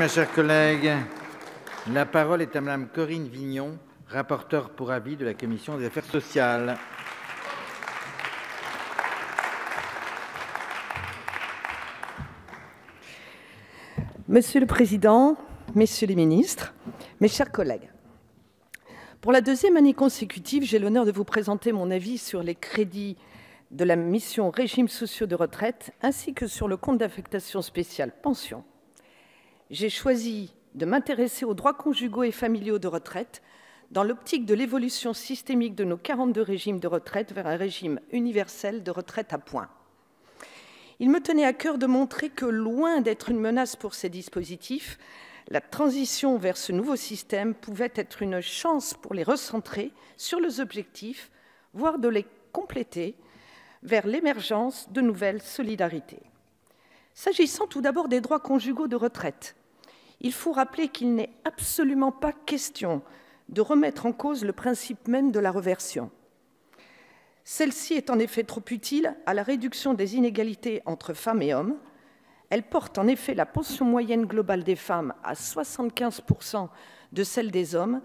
ma chère collègue. La parole est à Madame Corinne Vignon, rapporteure pour avis de la Commission des affaires sociales. Monsieur le Président, Messieurs les ministres, mes chers collègues, pour la deuxième année consécutive, j'ai l'honneur de vous présenter mon avis sur les crédits de la mission régimes sociaux de retraite ainsi que sur le compte d'affectation spéciale pension. J'ai choisi de m'intéresser aux droits conjugaux et familiaux de retraite dans l'optique de l'évolution systémique de nos 42 régimes de retraite vers un régime universel de retraite à points. Il me tenait à cœur de montrer que, loin d'être une menace pour ces dispositifs, la transition vers ce nouveau système pouvait être une chance pour les recentrer sur les objectifs, voire de les compléter vers l'émergence de nouvelles solidarités. S'agissant tout d'abord des droits conjugaux de retraite, il faut rappeler qu'il n'est absolument pas question de remettre en cause le principe même de la réversion. Celle-ci est en effet trop utile à la réduction des inégalités entre femmes et hommes. Elle porte en effet la pension moyenne globale des femmes à 75% de celle des hommes,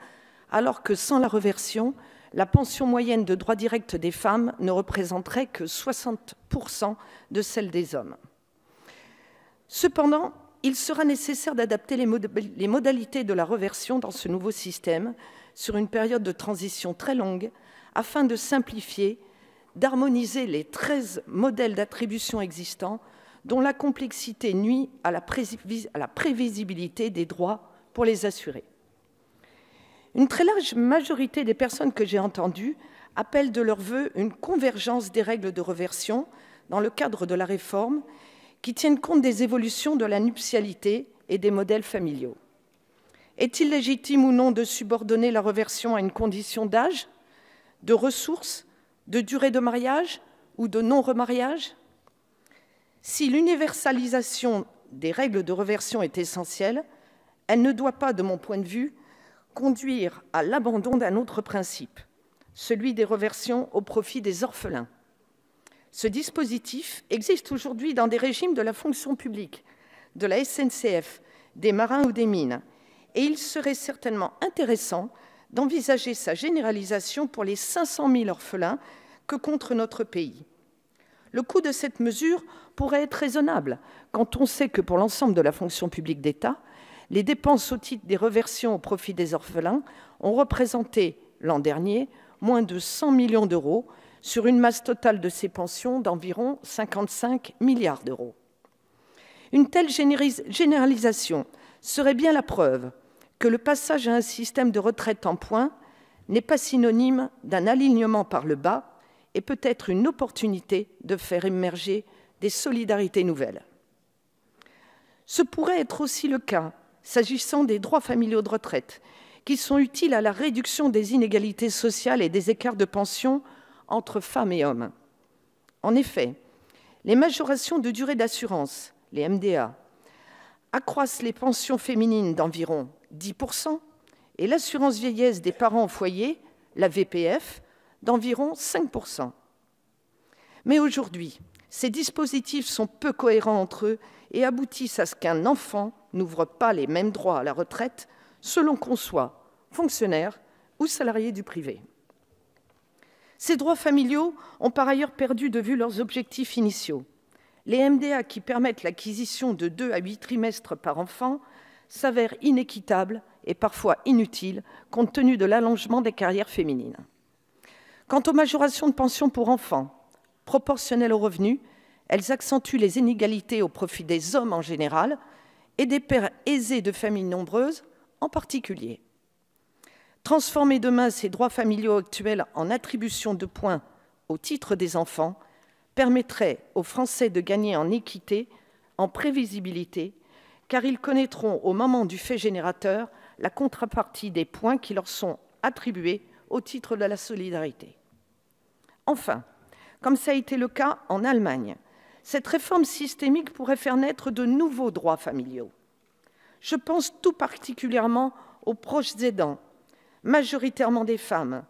alors que sans la réversion, la pension moyenne de droit direct des femmes ne représenterait que 60% de celle des hommes. Cependant, il sera nécessaire d'adapter les modalités de la réversion dans ce nouveau système sur une période de transition très longue afin de simplifier, d'harmoniser les 13 modèles d'attribution existants dont la complexité nuit à la prévisibilité des droits pour les assurés. Une très large majorité des personnes que j'ai entendues appellent de leur vœu une convergence des règles de réversion dans le cadre de la réforme qui tiennent compte des évolutions de la nuptialité et des modèles familiaux. Est-il légitime ou non de subordonner la réversion à une condition d'âge, de ressources, de durée de mariage ou de non-remariage? Si l'universalisation des règles de réversion est essentielle, elle ne doit pas, de mon point de vue, conduire à l'abandon d'un autre principe, celui des réversions au profit des orphelins. Ce dispositif existe aujourd'hui dans des régimes de la fonction publique, de la SNCF, des marins ou des mines, et il serait certainement intéressant d'envisager sa généralisation pour les 500 000 orphelins que compte notre pays. Le coût de cette mesure pourrait être raisonnable quand on sait que pour l'ensemble de la fonction publique d'État, les dépenses au titre des réversions au profit des orphelins ont représenté l'an dernier moins de 100 millions d'euros sur une masse totale de ces pensions d'environ 55 milliards d'euros. Une telle généralisation serait bien la preuve que le passage à un système de retraite en points n'est pas synonyme d'un alignement par le bas et peut être une opportunité de faire émerger des solidarités nouvelles. Ce pourrait être aussi le cas s'agissant des droits familiaux de retraite, qui sont utiles à la réduction des inégalités sociales et des écarts de pension entre femmes et hommes. En effet, les majorations de durée d'assurance, les MDA, accroissent les pensions féminines d'environ 10% et l'assurance vieillesse des parents au foyer, la VPF, d'environ 5%. Mais aujourd'hui, ces dispositifs sont peu cohérents entre eux et aboutissent à ce qu'un enfant n'ouvre pas les mêmes droits à la retraite selon qu'on soit fonctionnaire ou salarié du privé. Ces droits familiaux ont par ailleurs perdu de vue leurs objectifs initiaux. Les MDA qui permettent l'acquisition de 2 à 8 trimestres par enfant s'avèrent inéquitables et parfois inutiles compte tenu de l'allongement des carrières féminines. Quant aux majorations de pension pour enfants, proportionnelles aux revenus, elles accentuent les inégalités au profit des hommes en général et des pères aisés de familles nombreuses en particulier. Transformer demain ces droits familiaux actuels en attribution de points au titre des enfants permettrait aux Français de gagner en équité, en prévisibilité, car ils connaîtront au moment du fait générateur la contrepartie des points qui leur sont attribués au titre de la solidarité. Enfin, comme ça a été le cas en Allemagne, cette réforme systémique pourrait faire naître de nouveaux droits familiaux. Je pense tout particulièrement aux proches aidants, majoritairement des femmes,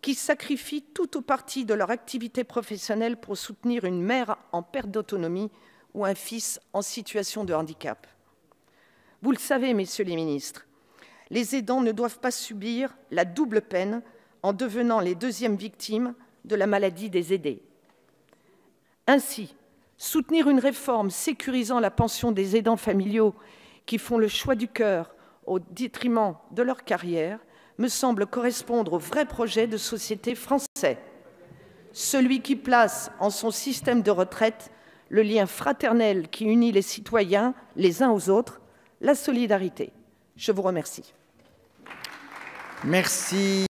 qui sacrifient tout ou partie de leur activité professionnelle pour soutenir une mère en perte d'autonomie ou un fils en situation de handicap. Vous le savez, messieurs les ministres, les aidants ne doivent pas subir la double peine en devenant les deuxièmes victimes de la maladie des aidés. Ainsi, soutenir une réforme sécurisant la pension des aidants familiaux qui font le choix du cœur au détriment de leur carrière me semble correspondre au vrai projet de société français, celui qui place en son système de retraite le lien fraternel qui unit les citoyens les uns aux autres, la solidarité. Je vous remercie. Merci.